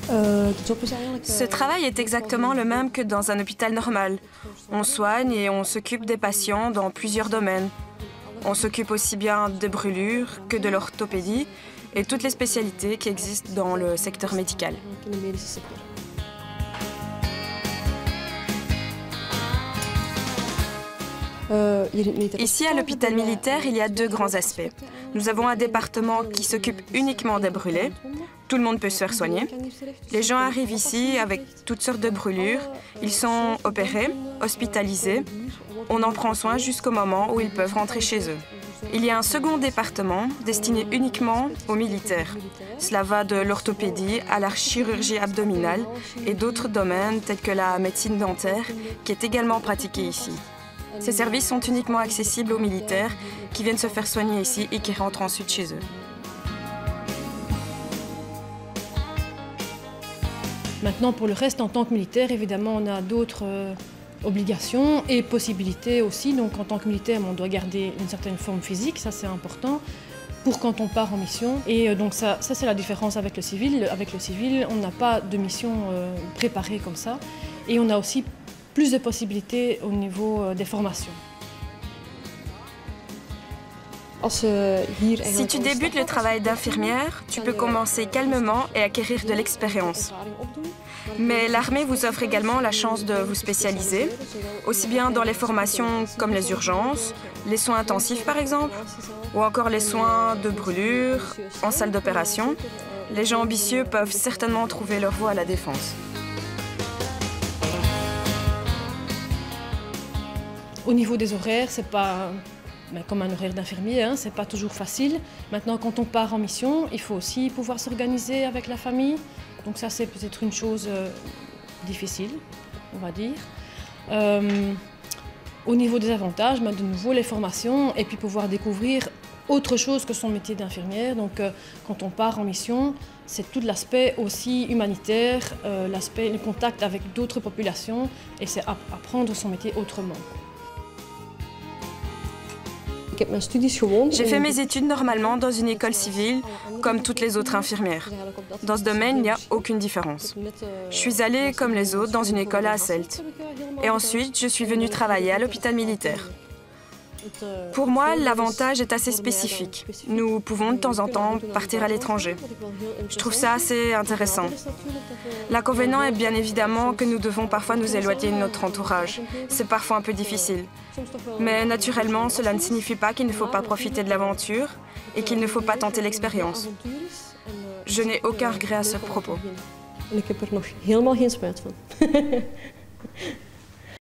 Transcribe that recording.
Ce travail est exactement le même que dans un hôpital normal. On soigne et on s'occupe des patients dans plusieurs domaines. On s'occupe aussi bien des brûlures que de l'orthopédie et toutes les spécialités qui existent dans le secteur médical. Ici, à l'hôpital militaire, il y a deux grands aspects. Nous avons un département qui s'occupe uniquement des brûlés. Tout le monde peut se faire soigner. Les gens arrivent ici avec toutes sortes de brûlures. Ils sont opérés, hospitalisés. On en prend soin jusqu'au moment où ils peuvent rentrer chez eux. Il y a un second département destiné uniquement aux militaires. Cela va de l'orthopédie à la chirurgie abdominale et d'autres domaines tels que la médecine dentaire qui est également pratiquée ici. Ces services sont uniquement accessibles aux militaires qui viennent se faire soigner ici et qui rentrent ensuite chez eux. Maintenant, pour le reste, en tant que militaire, évidemment, on a d'autres obligations et possibilités aussi. Donc, en tant que militaire, on doit garder une certaine forme physique, ça c'est important, pour quand on part en mission. Et donc ça c'est la différence avec le civil. Avec le civil, on n'a pas de mission préparée comme ça. Et on a aussi plus de possibilités au niveau des formations. Si tu débutes le travail d'infirmière, tu peux commencer calmement et acquérir de l'expérience. Mais l'armée vous offre également la chance de vous spécialiser, aussi bien dans les formations comme les urgences, les soins intensifs par exemple, ou encore les soins de brûlure, en salle d'opération. Les gens ambitieux peuvent certainement trouver leur voie à la défense. Au niveau des horaires, c'est pas comme un horaire d'infirmier, hein, c'est pas toujours facile. Maintenant, quand on part en mission, il faut aussi pouvoir s'organiser avec la famille. Donc ça, c'est peut-être une chose difficile, on va dire. Au niveau des avantages, de nouveau, les formations et puis pouvoir découvrir autre chose que son métier d'infirmière. Donc quand on part en mission, c'est tout l'aspect aussi humanitaire, le contact avec d'autres populations et c'est apprendre son métier autrement. J'ai fait mes études normalement dans une école civile, comme toutes les autres infirmières. Dans ce domaine, il n'y a aucune différence. Je suis allée, comme les autres, dans une école à Hasselt. Et ensuite, je suis venue travailler à l'hôpital militaire. Pour moi, l'avantage est assez spécifique. Nous pouvons de temps en temps partir à l'étranger. Je trouve ça assez intéressant. L'inconvénient est bien évidemment que nous devons parfois nous éloigner de notre entourage. C'est parfois un peu difficile. Mais naturellement, cela ne signifie pas qu'il ne faut pas profiter de l'aventure et qu'il ne faut pas tenter l'expérience. Je n'ai aucun regret à ce propos. En ik heb er nog helemaal geen spijt van.